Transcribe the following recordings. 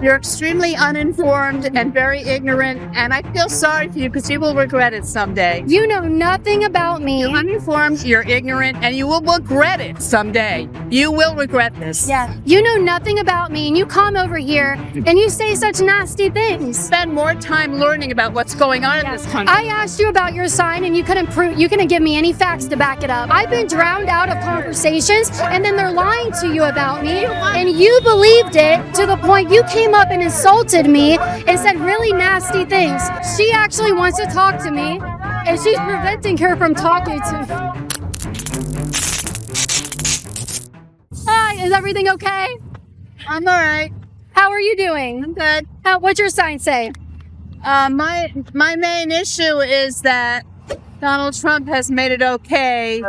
You're extremely uninformed and very ignorant, and I feel sorry for you because you will regret it someday. You know nothing about me. You're uninformed, you're ignorant, and you will regret it someday. You will regret this. Yeah. You know nothing about me, and you come over here and you say such nasty things. Spend more time learning about what's going on in this country. I asked you about your sign, and you couldn't give me any facts to back it up. I've been drowned out of conversations, and then they're lying to you about me, and you believed it to the point you came up and insulted me and said really nasty things. She actually wants to talk to me, and she's preventing her from talking to me. Hi, is everything okay? I'm all right. How are you doing? I'm good. What's your sign say? My main issue is that Donald Trump has made it okay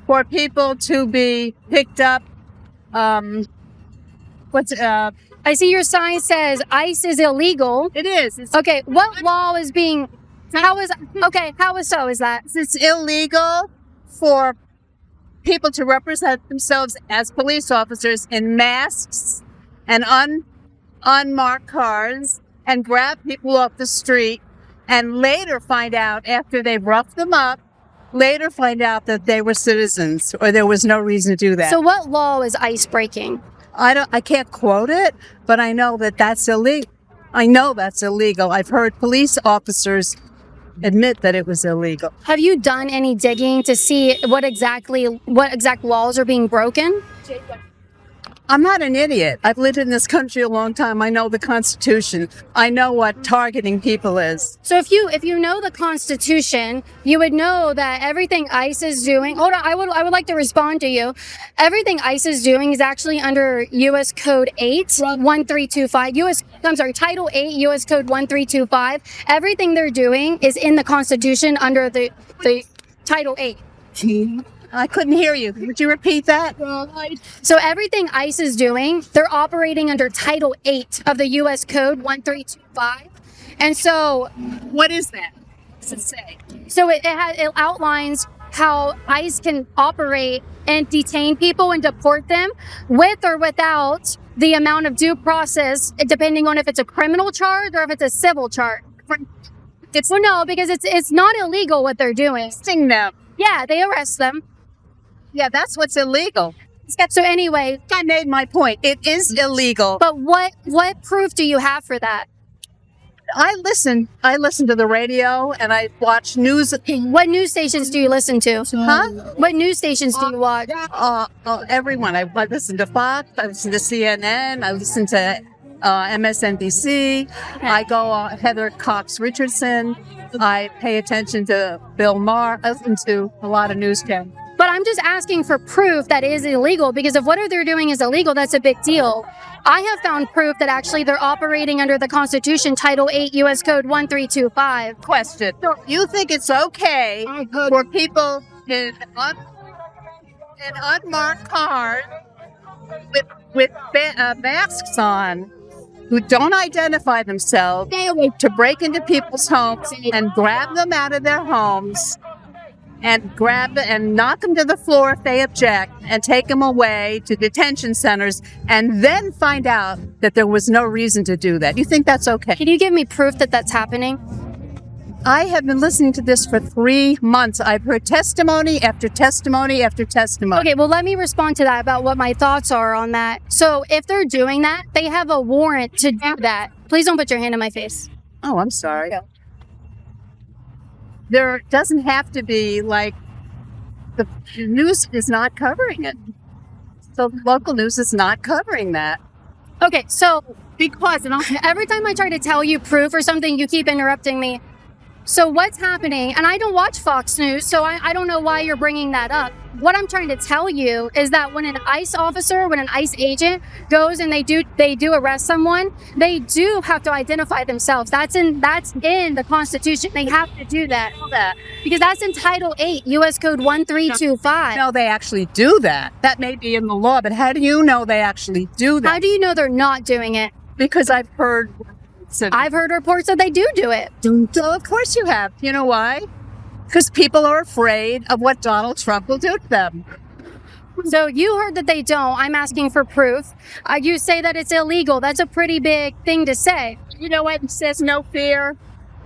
for people to be picked up. I see your sign says ICE is illegal. It is. Okay, what law is being? How is that? It's illegal for people to represent themselves as police officers in masks and unmarked cars and grab people off the street and later find out, after they've roughed them up, that they were citizens or there was no reason to do that. So what law is ICE breaking? I can't quote it, but I know that that's illegal. I know that's illegal. I've heard police officers admit that it was illegal. Have you done any digging to see what exact laws are being broken? I'm not an idiot. I've lived in this country a long time. I know the Constitution. I know what targeting people is. So if you know the Constitution, you would know that everything ICE is doing. Hold on, I would like to respond to you. Everything ICE is doing is actually under U.S. Code 81325. Title 8 U.S. Code 1325. Everything they're doing is in the Constitution under the Title 8. I couldn't hear you. Would you repeat that? So everything ICE is doing, they're operating under Title 8 of the U.S. Code 1325. And so... What is that? What does it say? So it outlines how ICE can operate and detain people and deport them with or without the amount of due process, depending on if it's a criminal charge or if it's a civil charge. No, because it's not illegal what they're doing. Arresting them. Yeah, they arrest them. Yeah, that's what's illegal. So anyway, I made my point. It is illegal. But what proof do you have for that? I listen to the radio and I watch news. What news stations do you listen to? Huh? What news stations do you watch? Everyone. I listen to Fox. I listen to CNN. I listen to MSNBC. I go Heather Cox Richardson. I pay attention to Bill Maher. I listen to a lot of newscasts. But I'm just asking for proof that is illegal, because if what they're doing is illegal, that's a big deal. I have found proof that actually they're operating under the Constitution, Title 8, U.S. Code 1325. Question. You think it's okay for people in unmarked cars with masks on who don't identify themselves to break into people's homes and grab them out of their homes and knock them to the floor if they object and take them away to detention centers and then find out that there was no reason to do that? You think that's okay? Can you give me proof that that's happening? I have been listening to this for 3 months. I've heard testimony after testimony after testimony. Okay, well, let me respond to that about what my thoughts are on that. So if they're doing that, they have a warrant to do that. Please don't put your hand in my face. Oh, I'm sorry. There doesn't have to be, like, the news is not covering it. The local news is not covering that. Okay, so Because every time I try to tell you proof or something, you keep interrupting me. So what's happening, and I don't watch Fox News, so I don't know why you're bringing that up. What I'm trying to tell you is that when an ICE officer, when an ICE agent goes and they do arrest someone, they do have to identify themselves. That's in the Constitution. They have to do that. Because that's in Title 8, U.S. Code 1325. No, they actually do that. That may be in the law, but how do you know they actually do that? How do you know they're not doing it? Because I've heard reports that they do it. So of course you have. You know why? Because people are afraid of what Donald Trump will do to them. So you heard that they don't. I'm asking for proof. You say that it's illegal. That's a pretty big thing to say. You know what? It says no fear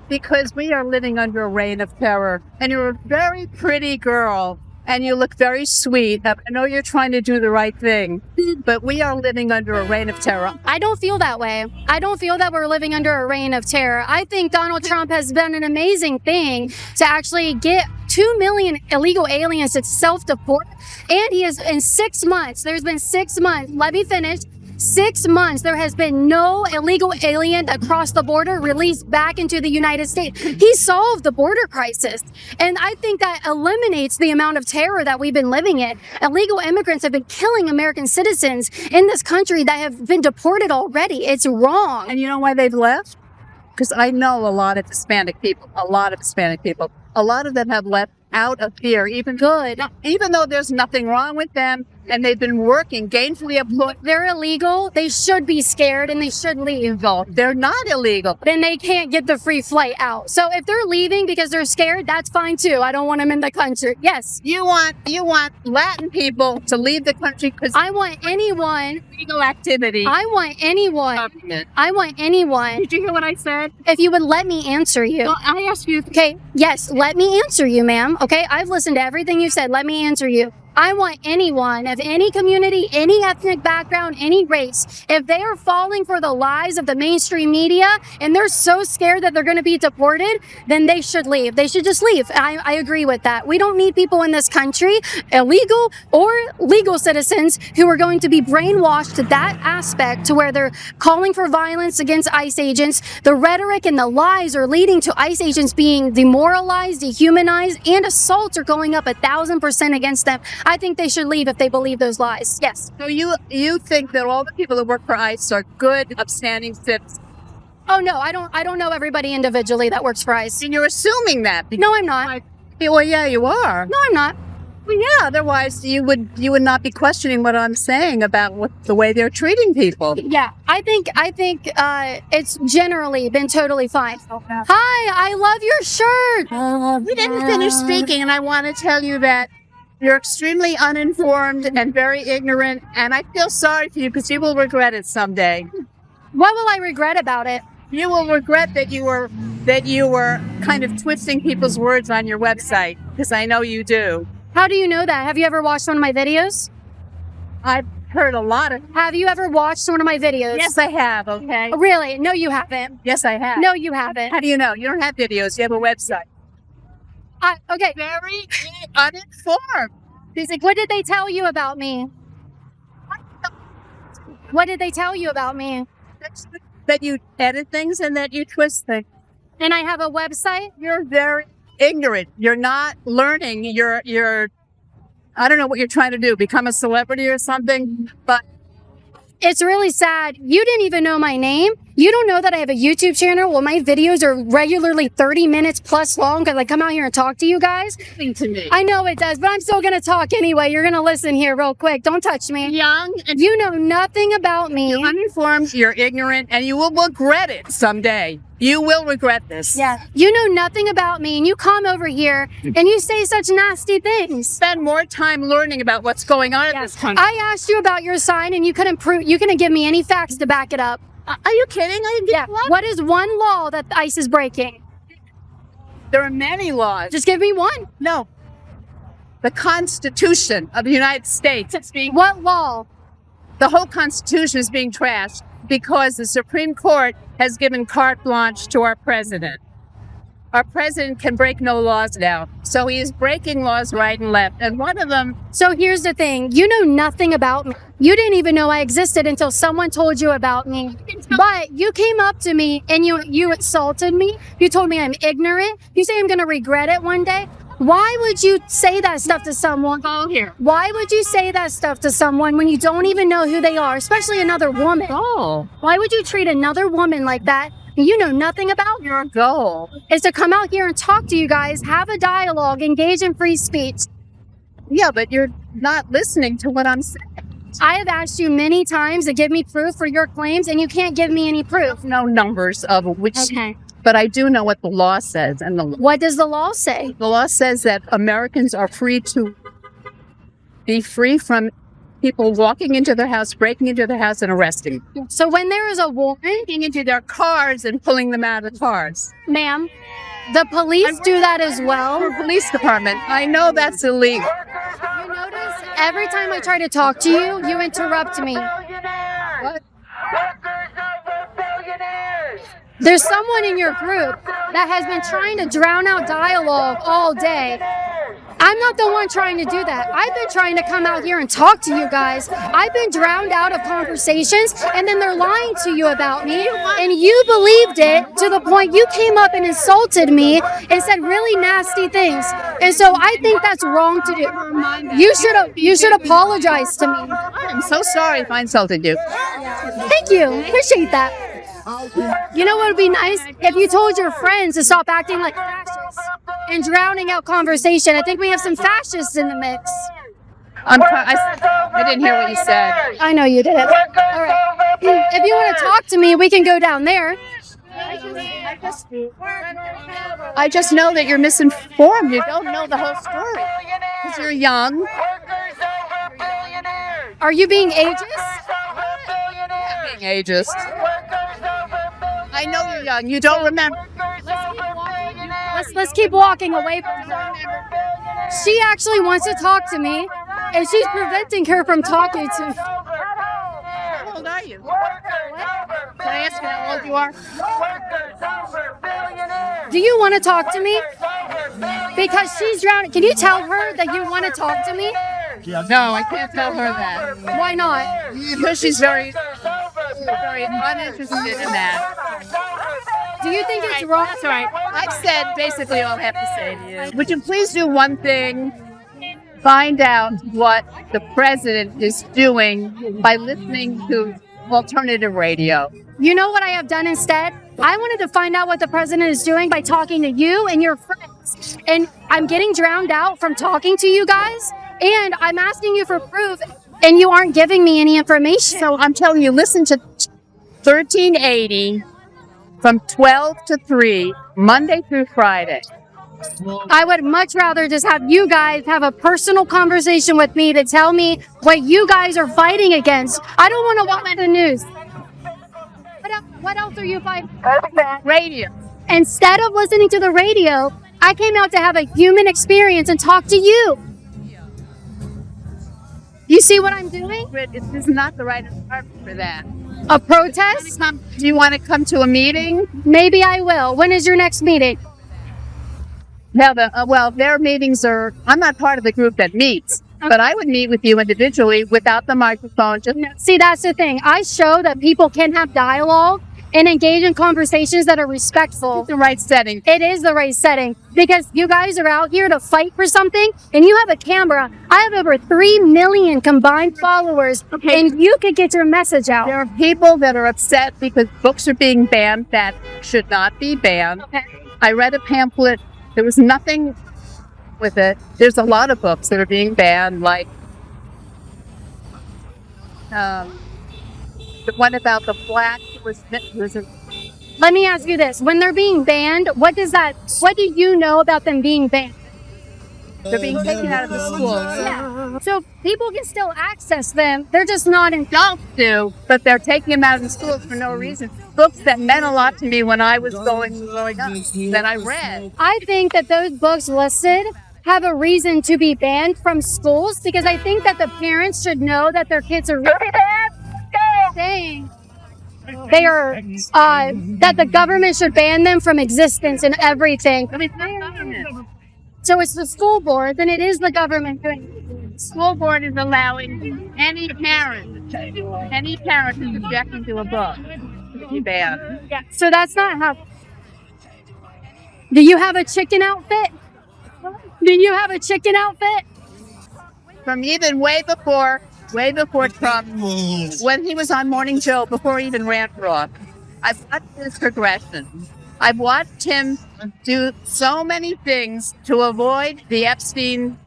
because we are living under a reign of terror. And you're a very pretty girl and you look very sweet. I know you're trying to do the right thing, but we are living under a reign of terror. I don't feel that way. I don't feel that we're living under a reign of terror. I think Donald Trump has done an amazing thing to actually get 2 million illegal aliens to self-deport. And he has, in 6 months, there's been 6 months, let me finish. 6 months, there has been no illegal alien across the border released back into the United States. He solved the border crisis. And I think that eliminates the amount of terror that we've been living in. Illegal immigrants have been killing American citizens in this country that have been deported already. It's wrong. And you know why they've left? Because I know a lot of Hispanic people. A lot of them have left out of fear, even though there's nothing wrong with them and they've been working gainfully employed. They're illegal. They should be scared and they should leave. They're not illegal. Then they can't get the free flight out. So if they're leaving because they're scared, that's fine too. I don't want them in the country. Yes. You want Latin people to leave the country because I want anyone. Legal activity. I want anyone. I want anyone. Did you hear what I said? If you would let me answer you. Well, I asked you. Okay. Yes. Let me answer you, ma'am. Okay. I've listened to everything you said. Let me answer you. I want anyone of any community, any ethnic background, any race, if they are falling for the lies of the mainstream media and they're so scared that they're going to be deported, then they should leave. They should just leave. I agree with that. We don't need people in this country, illegal or legal citizens, who are going to be brainwashed to that aspect to where they're calling for violence against ICE agents. The rhetoric and the lies are leading to ICE agents being demoralized, dehumanized, and assaults are going up 1,000% against them. I think they should leave if they believe those lies. Yes. So you think that all the people that work for ICE are good, upstanding citizens? Oh no, I don't know everybody individually that works for ICE. And you're assuming that. No, I'm not. Well, yeah, you are. No, I'm not. Well, yeah. Otherwise, you would not be questioning what I'm saying about the way they're treating people. Yeah, I think it's generally been totally fine. Hi, I love your shirt. We didn't finish speaking, and I want to tell you that you're extremely uninformed and very ignorant, and I feel sorry for you because you will regret it someday. What will I regret about it? You will regret that you were kind of twisting people's words on your website, because I know you do. How do you know that? Have you ever watched one of my videos? I've heard a lot of. Have you ever watched one of my videos? Yes, I have. Okay. Oh, really? No, you haven't. Yes, I have. No, you haven't. How do you know? You don't have videos. You have a website. Okay. Very uninformed. He's like, what did they tell you about me? What did they tell you about me? That you edit things and that you twist things. And I have a website? You're very ignorant. You're not learning. You're I don't know what you're trying to do, become a celebrity or something, but it's really sad. You didn't even know my name. You don't know that I have a YouTube channel. Well, my videos are regularly 30 minutes plus long because I come out here and talk to you guys. To me. I know it does, but I'm still going to talk anyway. You're going to listen here real quick. Don't touch me. Young. And you know nothing about me. You're uninformed, you're ignorant, and you will regret it someday. You will regret this. Yeah. You know nothing about me, and you come over here and you say such nasty things. Spend more time learning about what's going on in this country. I asked you about your sign, and you couldn't give me any facts to back it up. Are you kidding? What is one law that ICE is breaking? There are many laws. Just give me one. No. The Constitution of the United States. What law? The whole Constitution is being trashed because the Supreme Court has given carte blanche to our president. Our president can break no laws now. So he is breaking laws right and left. And one of them... So here's the thing. You know nothing about me. You didn't even know I existed until someone told you about me. But you came up to me and you insulted me. You told me I'm ignorant. You say I'm going to regret it one day. Why would you say that stuff to someone? Call here. Why would you say that stuff to someone when you don't even know who they are, especially another woman? Oh. Why would you treat another woman like that? You know nothing about. Your goal is to come out here and talk to you guys, have a dialogue, engage in free speech. Yeah, but you're not listening to what I'm saying. I have asked you many times to give me proof for your claims, and you can't give me any proof. No numbers of which. Okay. But I do know what the law says. And what does the law say? The law says that Americans are free to be free from people walking into their house, breaking into their house, and arresting them. So when there is a warrant, Breaking into their cars and pulling them out of the cars. ma'am, the police do that as well. For police department, I know that's illegal. You notice every time I try to talk to you, you interrupt me. What? There's someone in your group that has been trying to drown out dialogue all day. I'm not the one trying to do that. I've been trying to come out here and talk to you guys. I've been drowned out of conversations, and then they're lying to you about me, and you believed it to the point you came up and insulted me and said really nasty things. And so I think that's wrong to do. You should apologize to me. I'm so sorry if I insulted you. Thank you. Appreciate that. You know what would be nice? If you told your friends to stop acting like fascists and drowning out conversation. I think we have some fascists in the mix. I didn't hear what you said. I know you did it. All right. If you want to talk to me, we can go down there. I just know that you're misinformed. You don't know the whole story. Because you're young. Are you being ageist? Being ageist. I know you're young. You don't remember. Let's keep walking away from her. She actually wants to talk to me, and she's preventing her from talking to me. How old are you? Can I ask you how old you are? Do you want to talk to me? Because she's drowning. Can you tell her that you want to talk to me? No, I can't tell her that. Why not? Because she's very uninterested in that. Do you think it's wrong? That's all right. I've said basically all I have to say to you. Would you please do one thing? Find out what the president is doing by listening to alternative radio. You know what I have done instead? I wanted to find out what the president is doing by talking to you and your friends. And I'm getting drowned out from talking to you guys. And I'm asking you for proof, and you aren't giving me any information. So I'm telling you, listen to 1380 from 12 to 3, Monday through Friday. I would much rather just have you guys have a personal conversation with me to tell me what you guys are fighting against. I don't want to watch the news. What else are you fighting? Radio. Instead of listening to the radio, I came out to have a human experience and talk to you. You see what I'm doing? This is not the right environment for that. A protest? Do you want to come to a meeting? Maybe I will. When is your next meeting? Well, their meetings are, I'm not part of the group that meets, but I would meet with you individually without the microphone. See, that's the thing. I show that people can have dialogue and engage in conversations that are respectful. It's the right setting. It is the right setting because you guys are out here to fight for something and you have a camera. I have over 3 million combined followers and you could get your message out. There are people that are upset because books are being banned that should not be banned. I read a pamphlet. There was nothing with it. There's a lot of books that are being banned, like the one about the black was Let me ask you this. When they're being banned, what do you know about them being banned? They're being taken out of the schools. Yeah. So people can still access them. They're just not in. Adults do, but they're taking them out of the schools for no reason. Books that meant a lot to me when I was growing up that I read. I think that those books listed have a reason to be banned from schools because I think that the parents should know that their kids are really saying they are that the government should ban them from existence and everything. But it's not government. So it's the school board, then it is the government doing it. The school board is allowing any parent who's objecting to a book to be banned. Yeah. So that's not how. Do you have a chicken outfit? Do you have a chicken outfit? From even way before Trump, when he was on Morning Joe, before he even ran for office. I've watched his progression. I've watched him do so many things to avoid the Epstein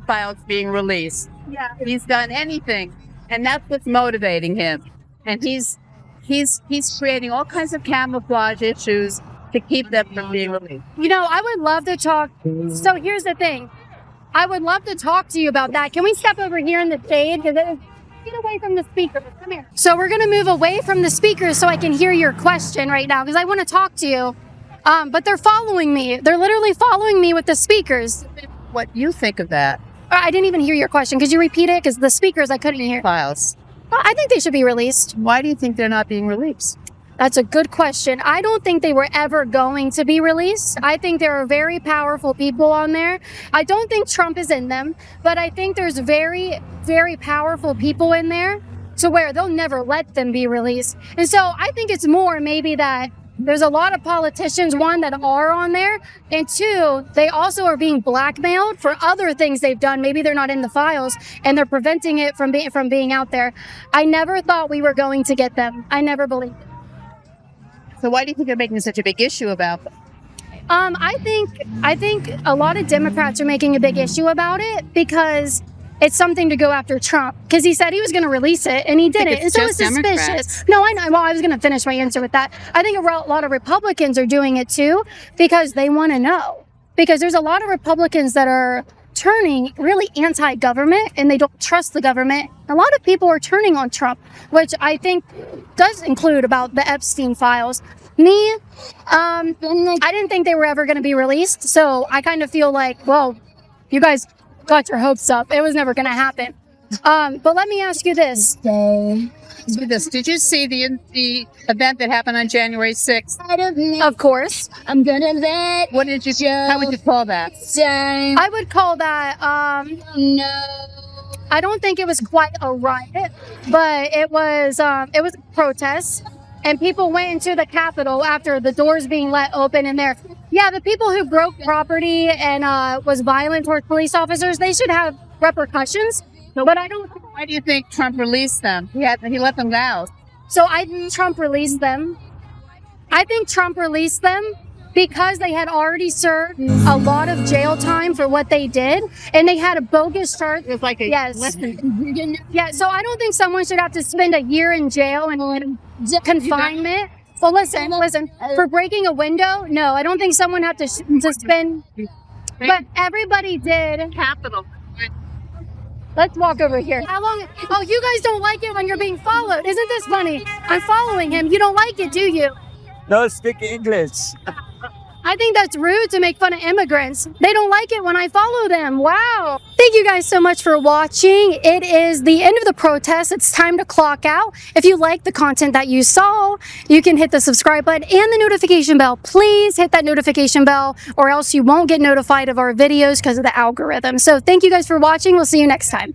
files being released. Yeah. He's done anything, and that's what's motivating him. And he's creating all kinds of camouflage issues to keep them from being released. You know, I would love to talk. So here's the thing. I would love to talk to you about that. Can we step over here in the shade? Get away from the speakers. Come here. So we're going to move away from the speakers so I can hear your question right now because I want to talk to you. But they're following me. They're literally following me with the speakers. What you think of that? I didn't even hear your question. Could you repeat it? Because the speakers I couldn't hear. Files. I think they should be released. Why do you think they're not being released? That's a good question. I don't think they were ever going to be released. I think there are very powerful people on there. I don't think Trump is in them, but I think there's very, very powerful people in there to where they'll never let them be released. And so I think it's more maybe that there's a lot of politicians, one, that are on there, and two, they also are being blackmailed for other things they've done. Maybe they're not in the files and they're preventing it from being out there. I never thought we were going to get them. I never believed it. So why do you think they're making such a big issue about them? I think a lot of Democrats are making a big issue about it because it's something to go after Trump because he said he was going to release it and he didn't. And so it's suspicious. Democrats. No, I know. Well, I was going to finish my answer with that. I think a lot of Republicans are doing it too because they want to know. Because there's a lot of Republicans that are turning really anti-government and they don't trust the government. A lot of people are turning on Trump, which I think does include about the Epstein files. Me, I didn't think they were ever going to be released. So I kind of feel like, well, you guys got your hopes up. It was never going to happen. But let me ask you this. Did you see the event that happened on January 6th? Of course. I'm gonna let What did you? How would you call that? down. I would call that, No. I don't think it was quite a riot, but it was a protest. And people went into the Capitol after the doors being let open in there. Yeah, the people who broke property and was violent towards police officers, they should have repercussions. But I don't. Why do you think Trump released them? He let them go. So I think Trump released them. I think Trump released them because they had already served a lot of jail time for what they did, and they had a bogus charge. It was like a Yeah. So I don't think someone should have to spend a year in jail and confinement. Well, listen. For breaking a window, no, I don't think someone had to spend. But everybody did. Capital. Let's walk over here. How long? Oh, you guys don't like it when you're being followed. Isn't this funny? I'm following him. You don't like it, do you? No, speak English. I think that's rude to make fun of immigrants. They don't like it when I follow them. Wow. Thank you guys so much for watching. It is the end of the protest. It's time to clock out. If you like the content that you saw, you can hit the subscribe button and the notification bell. Please hit that notification bell or else you won't get notified of our videos because of the algorithm. So thank you guys for watching. We'll see you next time.